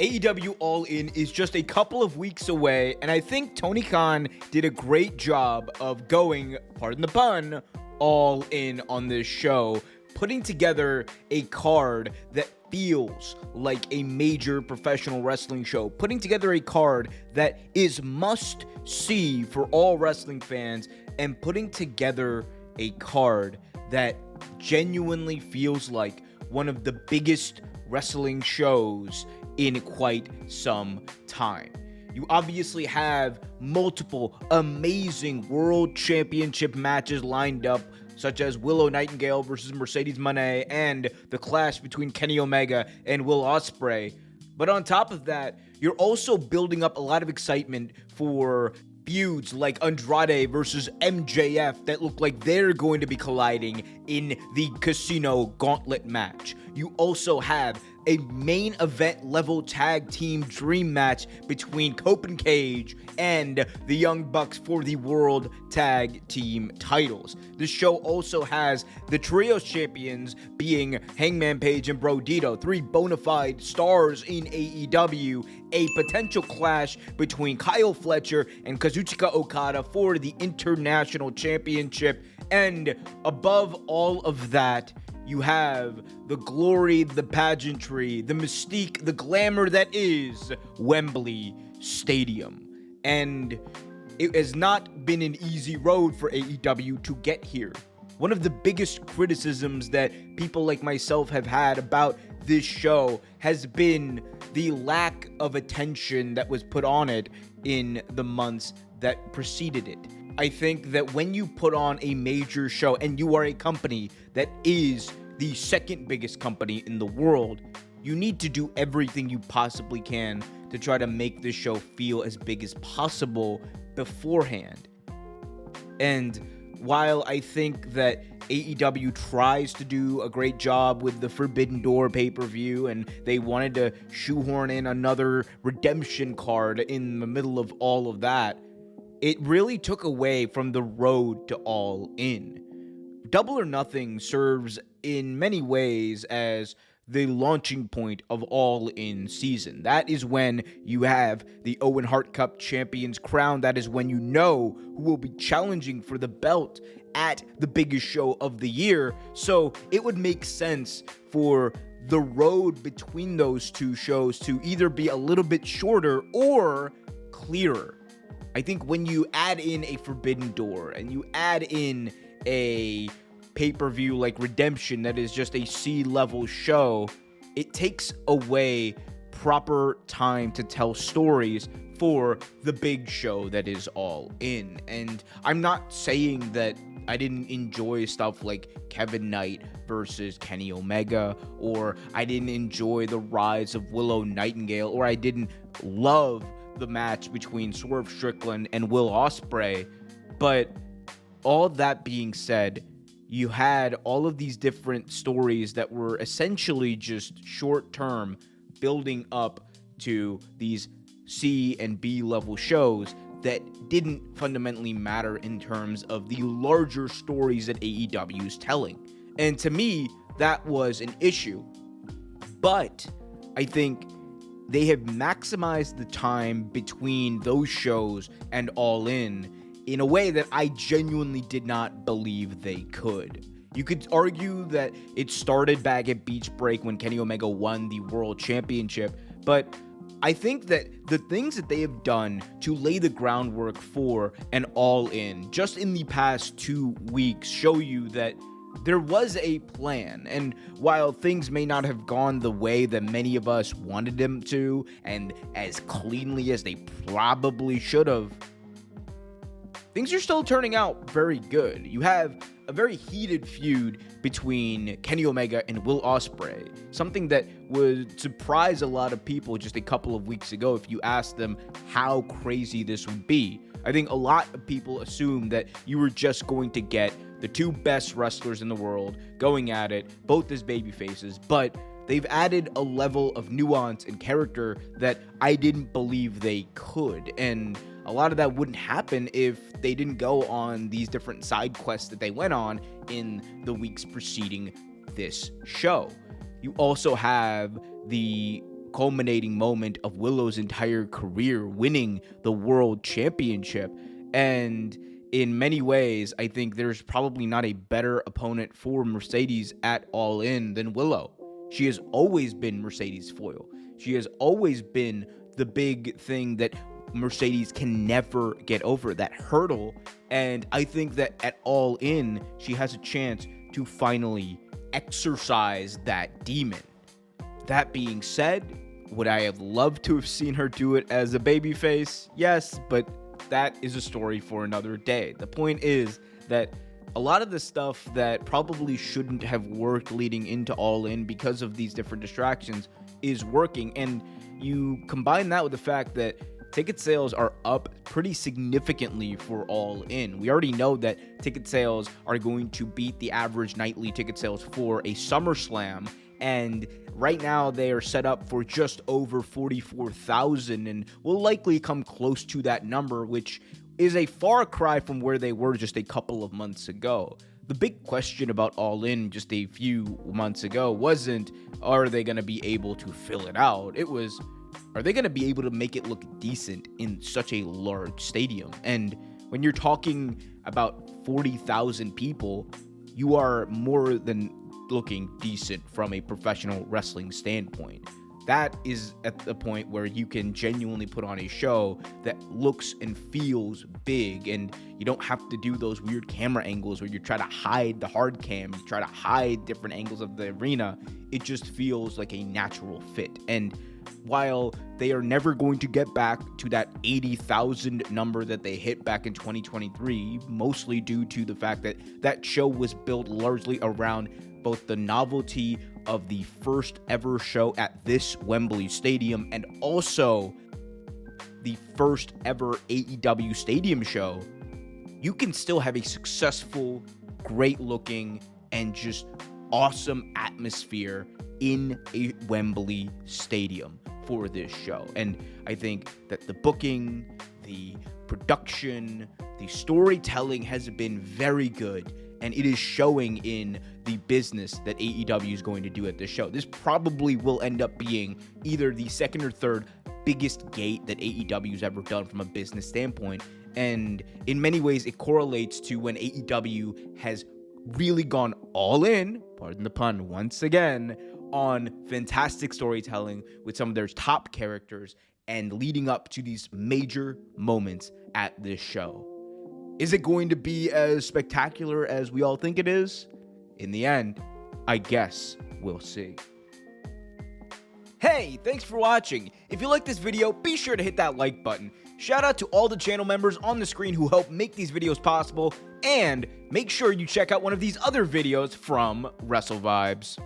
AEW All In is just a couple of weeks away, and I think Tony Khan did a great job of going, pardon the pun, all in on this show, putting together a card that feels like a major professional wrestling show, putting together a card that is must see for all wrestling fans, and putting together a card that genuinely feels like one of the biggest wrestling shows in quite some time. You obviously have multiple amazing world championship matches lined up, such as Willow Nightingale versus Mercedes Moné and the clash between Kenny Omega and Will Ospreay. But on top of that, you're also building up a lot of excitement for feuds like Andrade versus MJF that look like they're going to be colliding in the Casino Gauntlet match. You also have a main event level tag team dream match between Cope and Cage and the Young Bucks for the World Tag Team titles. The show also has the Trios champions being Hangman Page and Bro Dito, three bona fide stars in AEW, a potential clash between Kyle Fletcher and Kazuchika Okada for the International Championship, and above all of that, you have the glory, the pageantry, the mystique, the glamour that is Wembley Stadium. And it has not been an easy road for AEW to get here. One of the biggest criticisms that people like myself have had about this show has been the lack of attention that was put on it in the months that preceded it. I think that when you put on a major show and you are a company that is the second biggest company in the world, you need to do everything you possibly can to try to make this show feel as big as possible beforehand. And while I think that AEW tries to do a great job with the Forbidden Door pay-per-view, and they wanted to shoehorn in another redemption card in the middle of all of that, it really took away from the road to All In. Double or Nothing serves in many ways as the launching point of All In season. That is when you have the Owen Hart Cup Champions crown. That is when you know who will be challenging for the belt at the biggest show of the year. So it would make sense for the road between those two shows to either be a little bit shorter or clearer. I think when you add in a Forbidden Door and you add in a pay-per-view like Redemption that is just a C-level show, it takes away proper time to tell stories for the big show that is All In. And I'm not saying that I didn't enjoy stuff like Kevin Knight versus Kenny Omega, or I didn't enjoy the rise of Willow Nightingale, or I didn't love the match between Swerve Strickland and Will Ospreay. But all that being said, you had all of these different stories that were essentially just short-term building up to these C and B level shows that didn't fundamentally matter in terms of the larger stories that AEW is telling. And to me, that was an issue. But I think they have maximized the time between those shows and All In a way that I genuinely did not believe they could. You could argue that it started back at Beach Break when Kenny Omega won the World Championship, but I think that the things that they have done to lay the groundwork for an All In just in the past 2 weeks show you that there was a plan. And while things may not have gone the way that many of us wanted them to, and as cleanly as they probably should have, things are still turning out very good. You have a very heated feud between Kenny Omega and Will Ospreay, something that would surprise a lot of people just a couple of weeks ago if you asked them how crazy this would be. I think a lot of people assumed that you were just going to get the two best wrestlers in the world going at it, both as babyfaces, but they've added a level of nuance and character that I didn't believe they could, and a lot of that wouldn't happen if they didn't go on these different side quests that they went on in the weeks preceding this show. You also have the culminating moment of Willow's entire career, winning the world championship. And in many ways, I think there's probably not a better opponent for Mercedes at All In than Willow. She has always been Mercedes' foil. She has always been the big thing that Mercedes can never get over, that hurdle. And I think that at All In, she has a chance to finally exercise that demon. That being said, would I have loved to have seen her do it as a babyface? Yes, but that is a story for another day. The point is that a lot of the stuff that probably shouldn't have worked leading into All In because of these different distractions is working. And you combine that with the fact that ticket sales are up pretty significantly for All In. We already know that ticket sales are going to beat the average nightly ticket sales for a SummerSlam. And right now they are set up for just over 44,000 and will likely come close to that number, which is a far cry from where they were just a couple of months ago. The big question about All In just a few months ago wasn't, are they going to be able to fill it out? It was, are they going to be able to make it look decent in such a large stadium? And when you're talking about 40,000 people, you are more than looking decent from a professional wrestling standpoint. That is at the point where you can genuinely put on a show that looks and feels big, and you don't have to do those weird camera angles where you try to hide the hard cam, you try to hide different angles of the arena. It just feels like a natural fit. And while they are never going to get back to that 80,000 number that they hit back in 2023, mostly due to the fact that that show was built largely around both the novelty of the first ever show at this Wembley Stadium and also the first ever AEW Stadium show, you can still have a successful, great looking, and just awesome atmosphere in a Wembley Stadium for this show. And I think that the booking, the production, the storytelling has been very good, and it is showing in the business that AEW is going to do at this show. This probably will end up being either the second or third biggest gate that AEW has ever done from a business standpoint. And in many ways, it correlates to when AEW has really gone all in, pardon the pun once again, on fantastic storytelling with some of their top characters and leading up to these major moments at this show. Is it going to be as spectacular as we all think it is? In the end, I guess we'll see. Hey, thanks for watching. If you like this video, be sure to hit that like button. Shout out to all the channel members on the screen who help make these videos possible, and make sure you check out one of these other videos from WrestleVibes.